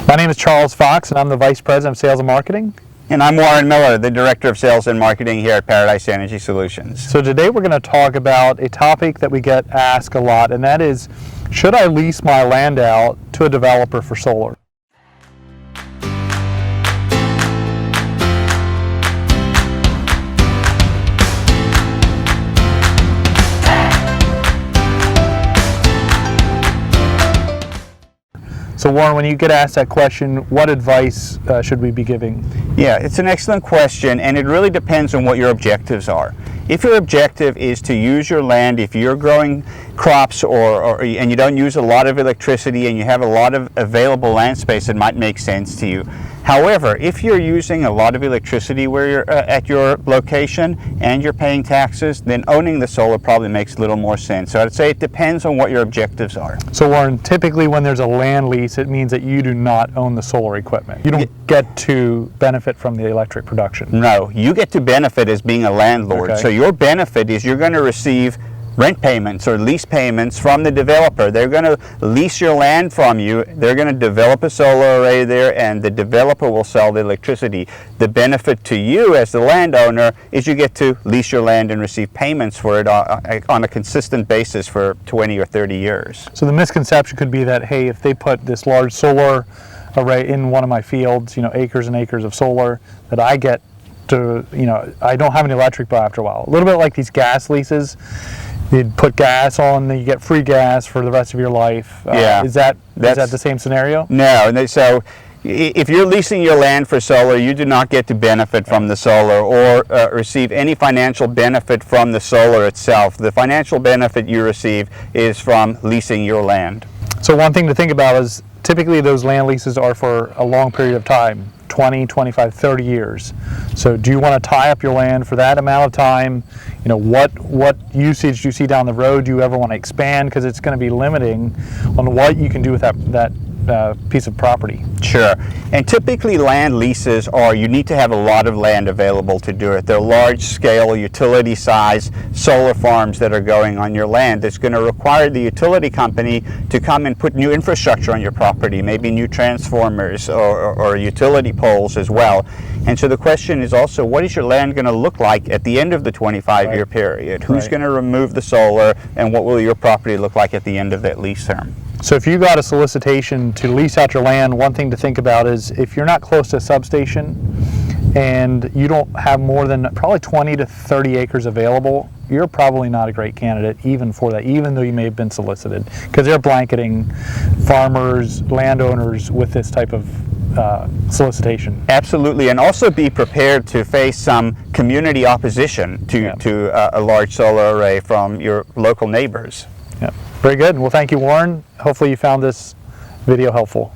My name is Charles Fox, and I'm the Vice President of Sales and Marketing. And I'm Warren Miller, the Director of Sales and Marketing here at Paradise Energy Solutions. So today we're going to talk about a topic that we get asked a lot, and that is, should I lease my land out to a developer for solar? So Warren, when you get asked that question, what advice should we be giving? Yeah, it's an excellent question, and it really depends on what your objectives are. If your objective is to use your land, if you're growing crops and you don't use a lot of electricity and you have a lot of available land space, it might make sense to you. However, if you're using a lot of electricity where you're at your location and you're paying taxes, then owning the solar probably makes a little more sense. So I'd say it depends on what your objectives are. So Warren, typically when there's a land lease, it means that you do not own the solar equipment. You don't get to benefit from the electric production. No, you get to benefit as being a landlord. Okay. So your benefit is you're going to receive rent payments or lease payments from the developer. They're going to lease your land from you. They're going to develop a solar array there, and the developer will sell the electricity. The benefit to you as the landowner is you get to lease your land and receive payments for it on a consistent basis for 20 or 30 years. So the misconception could be that, hey, if they put this large solar array in one of my fields, acres and acres of solar, that I get to, I don't have any electric bill after a while. A little bit like these gas leases. You'd put gas on, then you get free gas for the rest of your life. Yeah. Is that the same scenario? No. So if you're leasing your land for solar, you do not get to benefit from the solar or receive any financial benefit from the solar itself. The financial benefit you receive is from leasing your land. So one thing to think about is typically those land leases are for a long period of time, 20, 25, 30 years. So do you want to tie up your land for that amount of time? What usage do you see down the road? Do you ever want to expand? Because it's going to be limiting on what you can do with that piece of property. Sure. And typically land leases you need to have a lot of land available to do it. They're large scale, utility size solar farms that are going on your land. It's going to require the utility company to come and put new infrastructure on your property, maybe new transformers or utility poles as well. And so the question is also, what is your land going to look like at the end of the 25-year period? Who's going to remove the solar, and what will your property look like at the end of that lease term? So if you got a solicitation to lease out your land, one thing to think about is if you're not close to a substation and you don't have more than probably 20 to 30 acres available, you're probably not a great candidate even for that, even though you may have been solicited, because they're blanketing farmers, landowners with this type of solicitation. Absolutely, and also be prepared to face some community opposition to a large solar array from your local neighbors. Yeah. Very good. Well, thank you, Warren. Hopefully you found this video helpful.